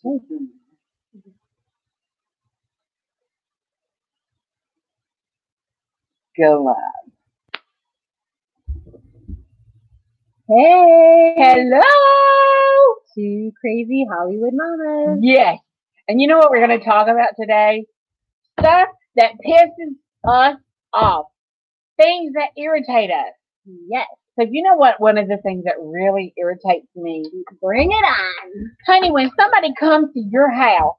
Go live. Hey, Hello. two crazy Hollywood mamas. Yes. And you know what we're going to talk about today? Stuff that pisses us off. Things that irritate us. Yes, So you know what? One of the things that really irritates me, bring it on. honey, when somebody comes to your house,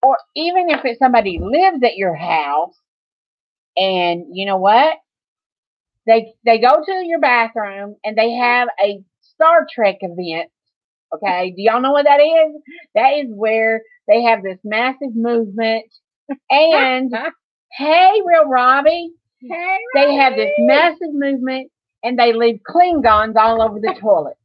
or even if it's somebody lives at your house, and you know what? They go to your bathroom and they have a Star Trek event. Okay, do y'all know what that is? That is where they have this massive movement. And hey, Real Robbie, Hey, they have this massive movement and they leave Klingons all over the toilet.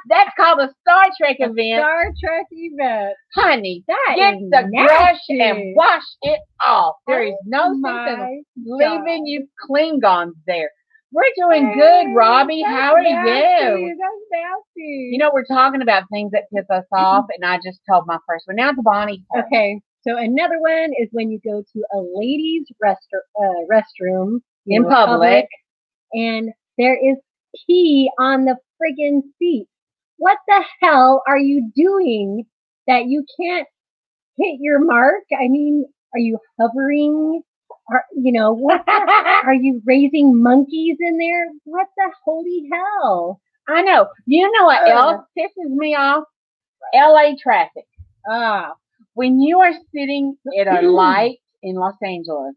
That's called a Star Trek event. Star Trek event. Honey, That get is the brush nasty. and wash it off. There is no sense of My leaving God. you Klingons there. We're doing good, Robbie. That's How are nasty. you? That's nasty. You know, we're talking about things that piss us off, and I just told my first one. Now it's Bonnie's turn. Okay, so another one is when you go to a ladies' restroom In public. and there is pee on the friggin' seat. What the hell are you doing that you can't hit your mark? I mean, are you hovering? What are you raising monkeys in there? What the holy hell? I know. You know what else pisses me off? LA traffic. When you are sitting at a light in Los Angeles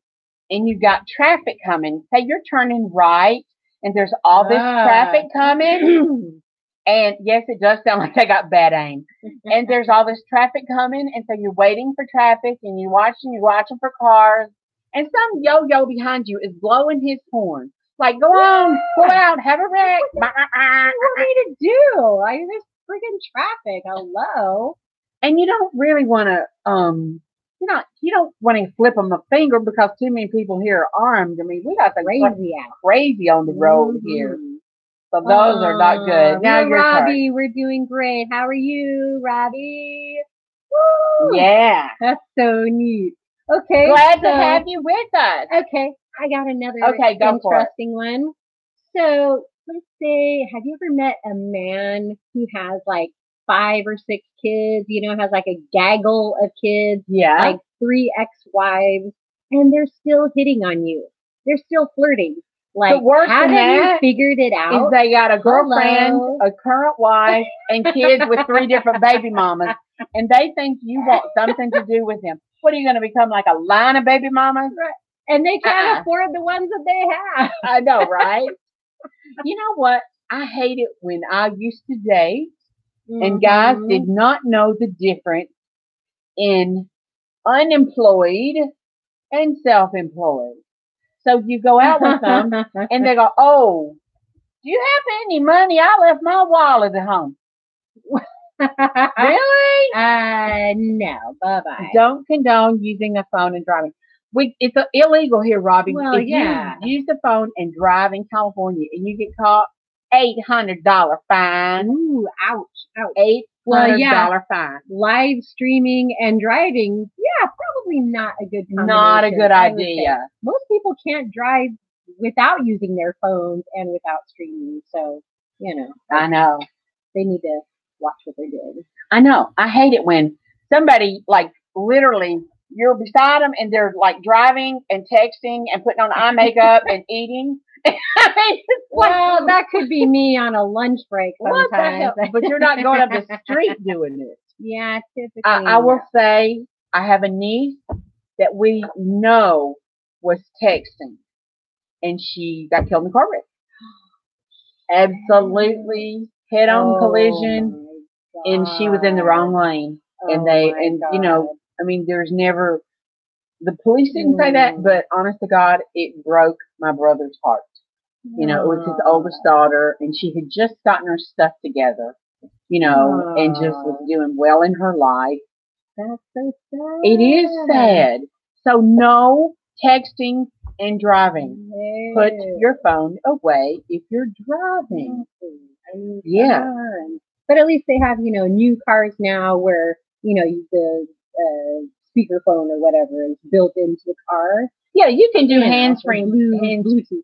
and you've got traffic coming, say you're turning right and there's all this traffic coming. And yes, it does sound like I got bad aim. And there's all this traffic coming, and so you're waiting for traffic, and you're watching for cars, and some yo-yo behind you is blowing his horn. Like, go on, pull out, have a wreck. What do you want me to do? There's friggin' traffic. Hello. And you don't really want to, you don't want to flip them a finger because too many people here are armed. I mean, we got some crazy on the road here. So those are not good. Now you're Robbie, we're doing great. How are you, Robbie? Woo! Yeah. That's so neat. Okay. Glad to have you with us. Okay. I got another interesting one. So let's say, have you ever met a man who has like 5 or 6 kids, has like a gaggle of kids, like 3 ex-wives, and they're still hitting on you. They're still flirting. Like, haven't you figured it out? Is they got a girlfriend, a current wife, and kids with 3 different baby mamas, and they think you want something to do with them. What are you going to become, like a line of baby mamas? Right. And they can't afford the ones that they have. I know, right? You know what? I hate it when I used to date, and guys did not know the difference in unemployed and self-employed. So you go out with them, and they go, "Oh, do you have any money? I left my wallet at home." Really? No. Bye-bye. Don't condone using a phone and driving. It's illegal here, Robbie. Well, if you use the phone and drive in California and you get caught, $800 fine. Ooh, ouch. $800 fine. Live streaming and driving, probably not a good combination. Not a good idea. Most people can't drive without using their phones and without streaming. So, I know. They need to watch what they're doing. I know. I hate it when somebody, like, literally, you're beside them and they're, like, driving and texting and putting on eye makeup and eating. Well, that could be me on a lunch break sometimes. What the hell? But you're not going up the street doing it. Yeah, typically. I will say I have a niece that we know was texting, and she got killed in a car wreck. Absolutely head-on collision, and she was in the wrong lane. I mean, there's never. The police didn't say that, but honest to God, it broke my brother's heart. It was his oldest daughter, and she had just gotten her stuff together, and just was doing well in her life. That's so sad. It is sad. So no texting and driving. No. Put your phone away if you're driving. I mean, yeah. But at least they have, new cars now where, the speakerphone or whatever is built into the car. Yeah, you can do You know, hands-free. Bluetooth.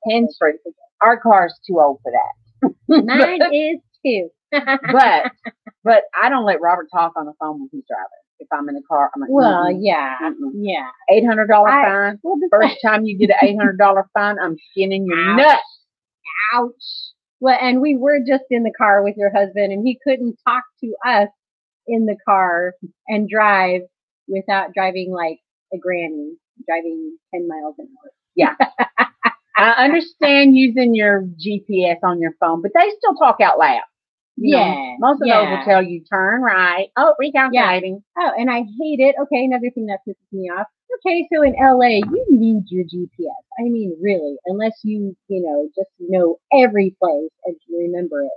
Hands-free. Our car's too old for that. Mine is too. But I don't let Robert talk on the phone when he's driving. If I'm in the car, I'm like, Well, mm-mm, yeah, mm-mm. yeah. $800 fine. Well, First time you get an $800 fine, I'm skinning your Ouch. nuts. Ouch. Well, and we were just in the car with your husband, and he couldn't talk to us in the car and drive without driving like a granny, driving 10 miles an hour. Yeah. I understand using your GPS on your phone, but they still talk out loud. You know, most of those will tell you turn right. Oh, recalculating. Oh, and I hate it. Okay, another thing that pisses me off. Okay, so in LA, you need your GPS. I mean, really, unless you just know every place and can remember it.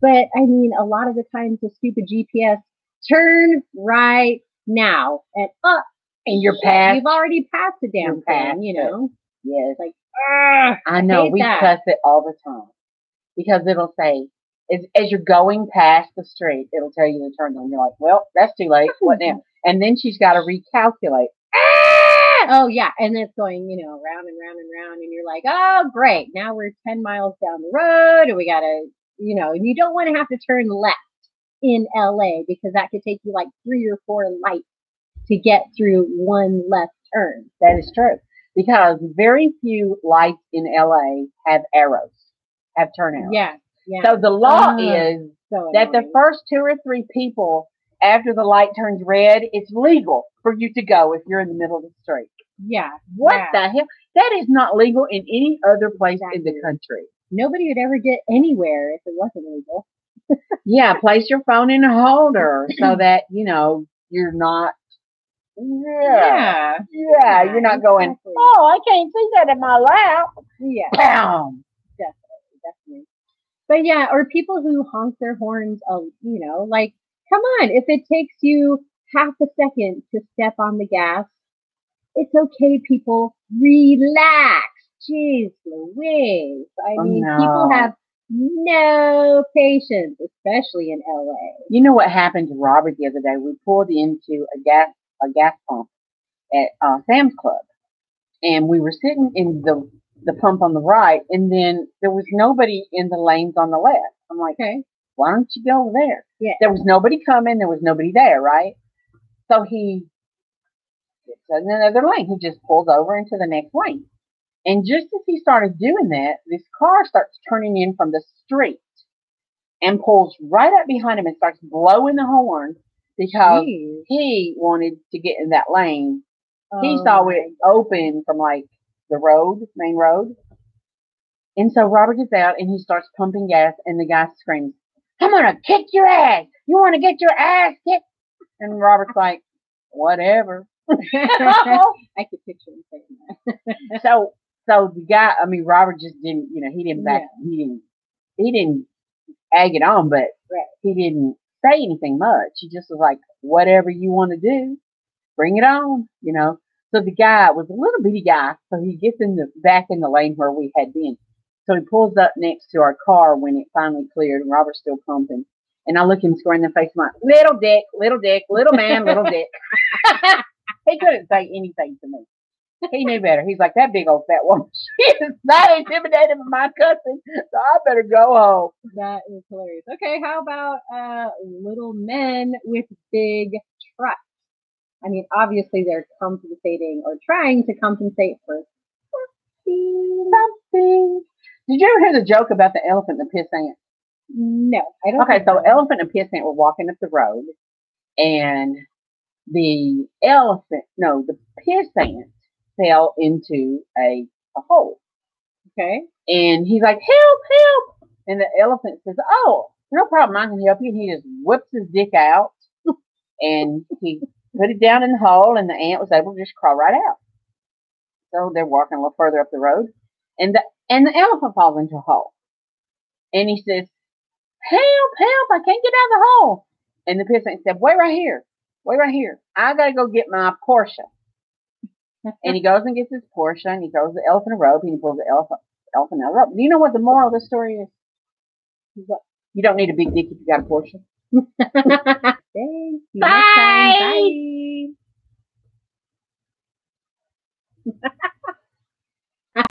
But I mean, a lot of the times the stupid GPS, turn right now, and you're past. You've already passed the damn thing, Yes. Like, I know, we cuss it all the time. Because it'll say, as you're going past the street, it'll tell you to turn on. You're like, well, that's too late. What now? And then she's got to recalculate. Oh, yeah. And it's going, round and round and round. And you're like, oh, great. Now we're 10 miles down the road. And we got to, and you don't want to have to turn left in LA because that could take you like 3 or 4 lights to get through one left turn. That is true. Because very few lights in LA have arrows, have turn arrows. Yeah. So the law is that the first 2 or 3 people after the light turns red, it's legal for you to go if you're in the middle of the street. Yeah. What the hell? That is not legal in any other place in the country. Nobody would ever get anywhere if it wasn't legal. Yeah, place your phone in a holder so that, you're not. Yeah, you're not going, oh, I can't see that in my lap. Yeah. Bam. Definitely. But yeah, or people who honk their horns, like, come on, if it takes you half a second to step on the gas, it's okay, people. Relax. Jeez Louise. I mean, people have no patience, especially in LA. You know what happened to Robert the other day? We pulled into a gas pump at Sam's Club, and we were sitting in the pump on the right, and then there was nobody in the lanes on the left. I'm like, okay, why don't you go over there? Yeah. There was nobody coming. There was nobody there, right? So he gets in another lane. He just pulls over into the next lane. And just as he started doing that, this car starts turning in from the street and pulls right up behind him and starts blowing the horn because he wanted to get in that lane. He saw it open from like the main road. And so Robert gets out and he starts pumping gas and the guy screams, I'm going to kick your ass. You want to get your ass kicked? And Robert's like, whatever. I could picture him saying that. So the guy, Robert just didn't, he didn't egg it on, but he didn't say anything much. He just was like, whatever you want to do, bring it on, So the guy was a little bitty guy, so he gets back in the lane where we had been. So he pulls up next to our car when it finally cleared, and Robert's still pumping. And I look him square in the face, I'm like, little dick, little man, little dick. He couldn't say anything to me. He knew better. He's like, that big old fat woman. She is not intimidated by my cussing, so I better go home. That is hilarious. Okay, how about little men with big trucks? I mean, obviously they're compensating or trying to compensate for something. Did you ever hear the joke about the elephant and the piss ant? No, I don't. Okay, so elephant and piss ant were walking up the road, and the piss ant fell into a hole. Okay. And he's like, help. And the elephant says, oh, no problem, I can help you. And he just whips his dick out and he put it down in the hole, and the ant was able to just crawl right out. So they're walking a little further up the road, and the elephant falls into a hole. And he says, help, I can't get out of the hole. And the piss ant said, wait right here. I got to go get my Porsche. And he goes and gets his Porsche, and he throws the elephant a rope, and he pulls the elephant out of the rope. Do you know what the moral of the story is? You don't need a big dick if you got a portion. Thanks. See you next time. Bye. Bye.